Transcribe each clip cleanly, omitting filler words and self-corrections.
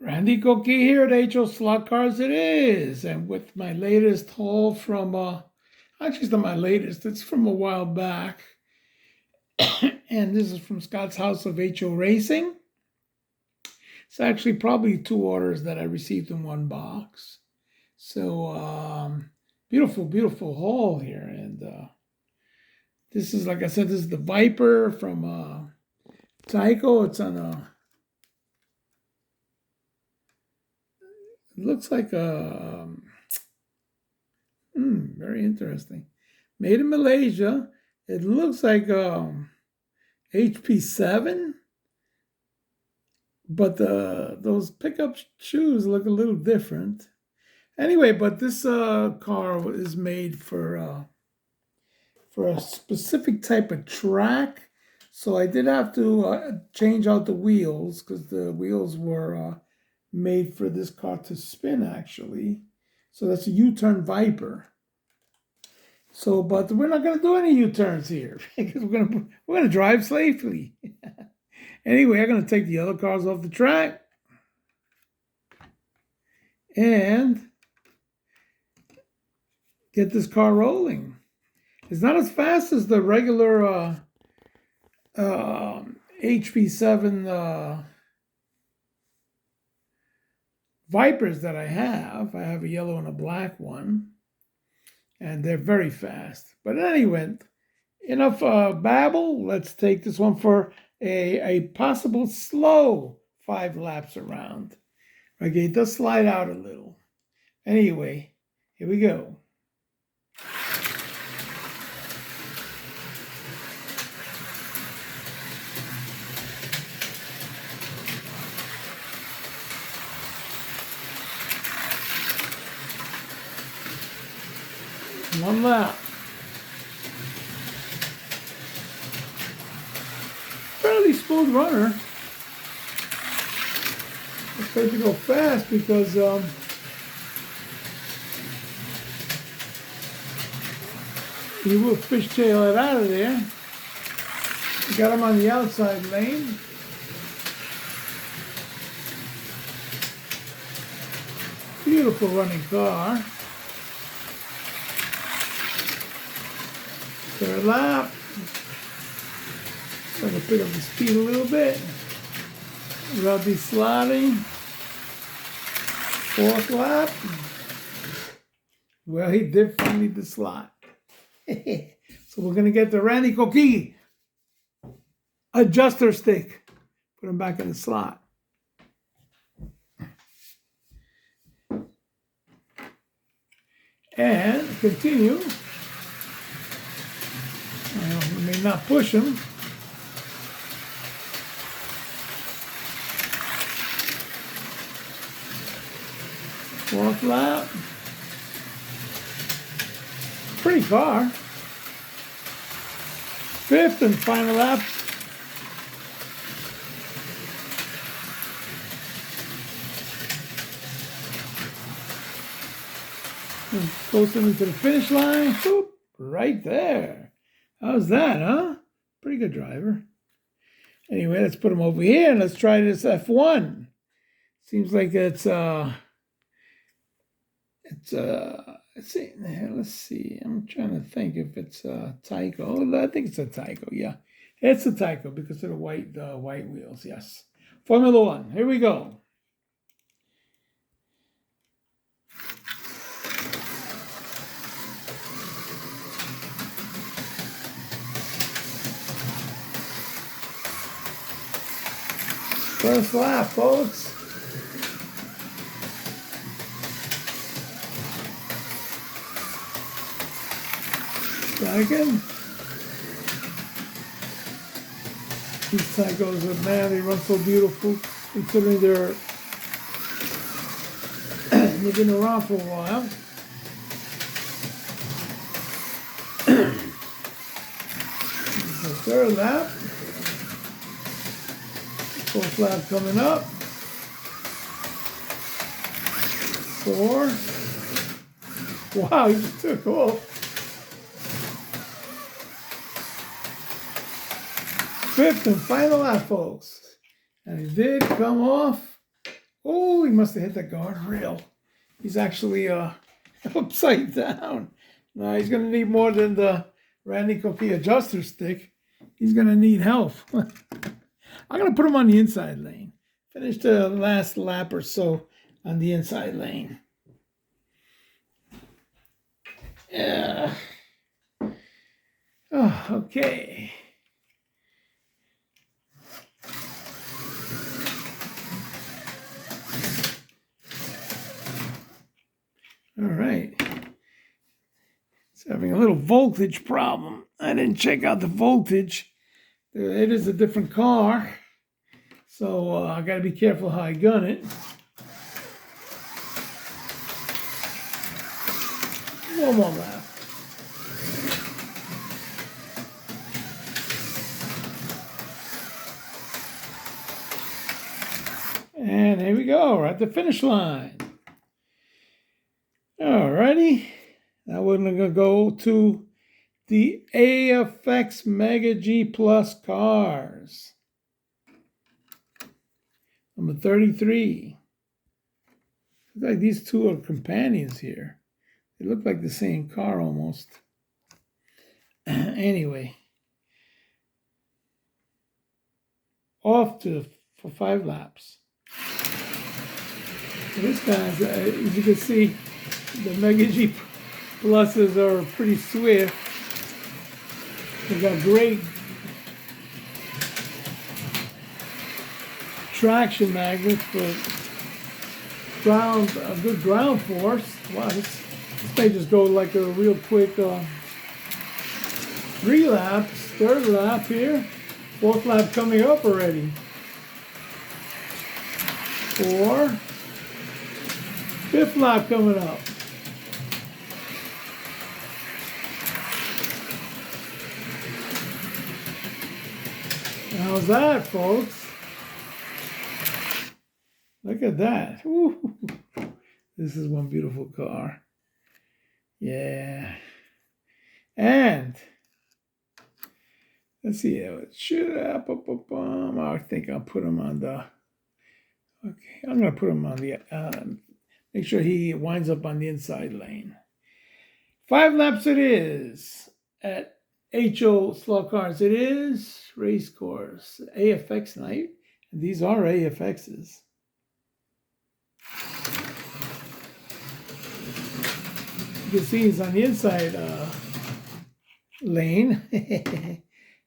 Randy Cookie here at HO Slot Cars it is, and with my latest haul from, actually it's not my latest, it's from a while back, and this is from Scott's House of HO Racing. It's actually probably two orders that I received in one box. So, beautiful, beautiful haul here, and this is, like I said, this is the Viper from Tyco. It's on a, it looks like a, very interesting. Made in Malaysia. It looks like HP7, but those pickup shoes look a little different. Anyway, but this car is made for a specific type of track. So I did have to change out the wheels because the wheels were made for this car to spin, actually. So that's a U-turn Viper. So, but we're not going to do any U-turns here because we're gonna drive safely. Anyway, I'm going to take the other cars off the track and get this car rolling. It's not as fast as the regular HP7 Vipers that I have. I have a yellow and a black one, and they're very fast. But anyway, enough babble. Let's take this one for a possible slow 5 laps around. Okay, it does slide out a little. Anyway, here we go. One lap. Fairly smooth runner. I expect to go fast because you will fishtail it out of there. Got him on the outside lane. Beautiful running car. Third lap. Trying to pick up the speed a little bit without be sliding. Fourth lap. Well, he did finally the slot. So we're gonna get the Randy Cookie adjuster stick. Put him back in the slot. And continue. We may not push him. Fourth lap. Pretty car. Fifth and final lap. Closing into the finish line. Whoop, right there. How's that, huh? Pretty good driver. Anyway, let's put him over here and let's try this F1. Seems like let's see. I'm trying to think if it's a Tyco. I think it's a Tyco. Yeah, it's a Tyco because of the white wheels. Yes, Formula One. Here we go. First lap, folks. Second. These Tycos are, man, they run so beautiful, considering they've been around for a while. The third lap. Fourth lap coming up. 4. Wow, he just took off. Fifth and final lap, folks. And he did come off Oh, he must have hit the guardrail. He's actually upside down. Now he's going to need more than the Randy Coquille adjuster stick. He's going to need help. I'm going to put him on the inside lane. Finish the last lap or so on the inside lane. Yeah. Oh, okay. All right. It's having a little voltage problem. I didn't check out the voltage. It is a different car. So I got to be careful how I gun it. One more lap. And here we go. We're at the finish line. Alrighty. Now we're going to go to the AFX Mega G Plus cars. Number 33. Looks like these two are companions here. They look like the same car almost. Anyway. Off for 5 laps. So this guy's, as you can see, the Mega G Pluses are pretty swift. They've got great traction magnets for ground, a good ground force. Wow, this may just go like a real quick 3 laps, 3rd lap here, 4th lap coming up already. 4, 5th lap coming up. How's that, folks? Look at that. Ooh. This is one beautiful car. Yeah. And let's see. Should I think I'll put him on the. Okay, I'm gonna put him on the. Make sure he winds up on the inside lane. 5 laps it is at HO Slow Cars. It is race course AFX night. And these are AFXs. You can see he's on the inside lane.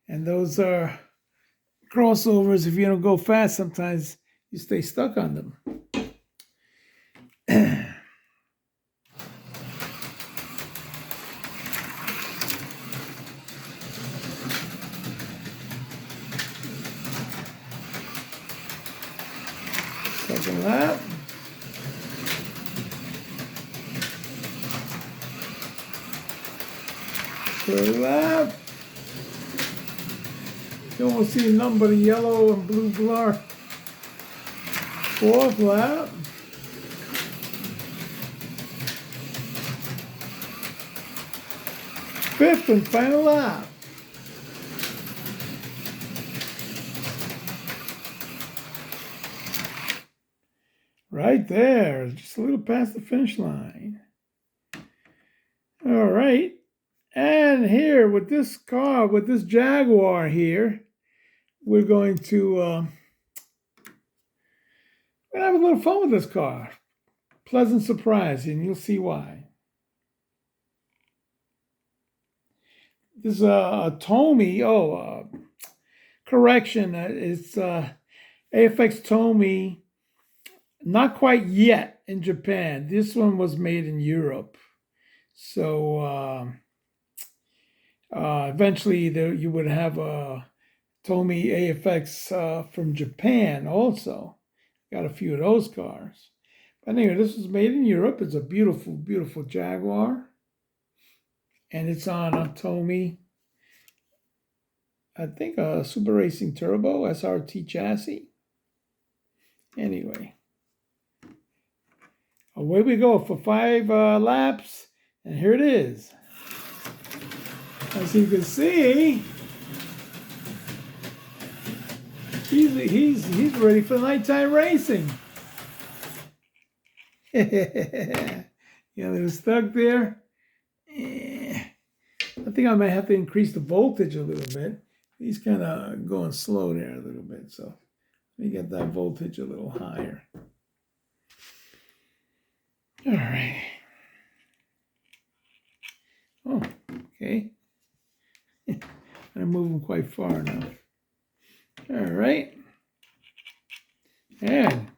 And those are crossovers. If you don't go fast, sometimes you stay stuck on them. Second lap. Third lap. You almost see nothing but a yellow and blue blur. 4th lap. 5th and final lap. Right there, just a little past the finish line. All right. And here with this car, with this Jaguar here, we're going to have a little fun with this car. Pleasant surprise, and you'll see why. This is a Tomy. Correction. It's AFX Tomy. Not quite yet in Japan. This one was made in Europe. So eventually you would have a Tomy AFX from Japan also. Got a few of those cars. But anyway, this was made in Europe. It's a beautiful, beautiful Jaguar. And it's on a Tomy, I think a Super Racing Turbo SRT chassis. Anyway. Away we go for 5 laps. And here it is. As you can see, he's ready for nighttime racing. Yeah, they're stuck there. I think I might have to increase the voltage a little bit. He's kind of going slow there a little bit, so let me get that voltage a little higher. All right. Oh, okay. I'm moving quite far now. All right. And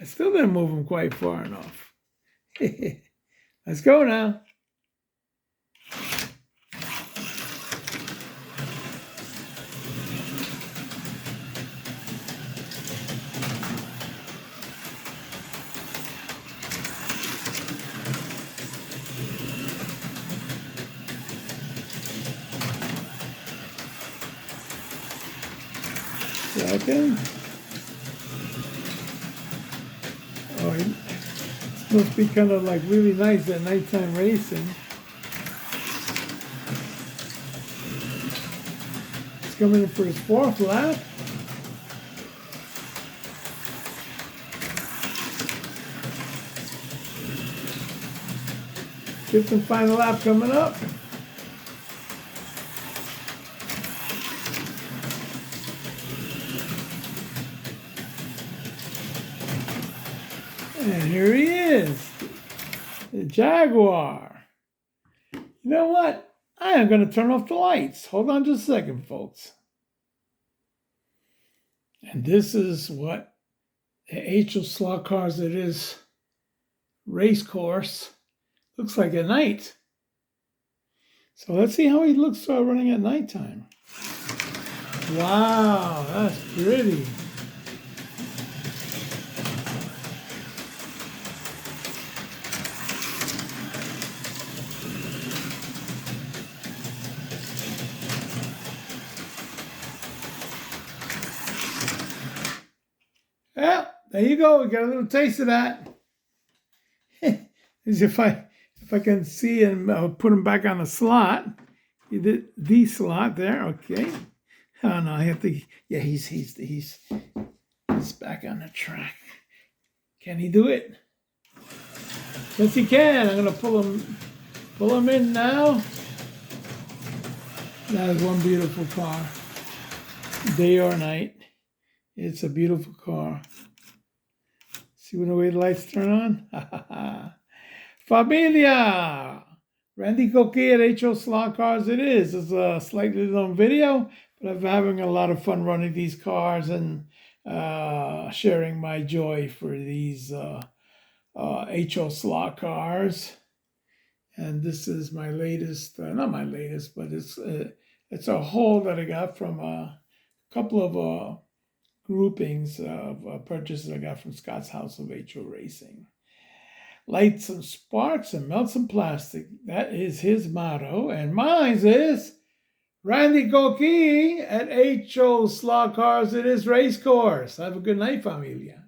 I still didn't move him quite far enough. Let's go now. Second. Oh, it's supposed to be kind of like really nice at nighttime racing. He's coming in for his fourth lap. Fifth and final lap coming up. And here he is, the Jaguar. You know what? I am going to turn off the lights. Hold on just a second, folks. And this is what the HO Slot Cars It Is race course looks like at night. So let's see how he looks running at nighttime. Wow, that's pretty. Well, there you go. We got a little taste of that. As if I can see and put him back on the slot. You did the slot there, okay. Oh no, I have to. Yeah, he's back on the track. Can he do it? Yes, he can. I'm gonna pull him in now. That is one beautiful car. Day or night. It's a beautiful car. See when the way the lights turn on? Familia! Randy Coqui at HO Slot Cars It Is. It's a slightly long video, but I'm having a lot of fun running these cars and sharing my joy for these HO Slot cars. And this is my latest, not my latest, but it's a haul that I got from a couple of groupings of purchases I got from Scott's House of HO Racing. Light some sparks and melt some plastic. That is his motto. And mine is Randy Coqui at HO Slot Cars It Is Race Course. Have a good night, familia.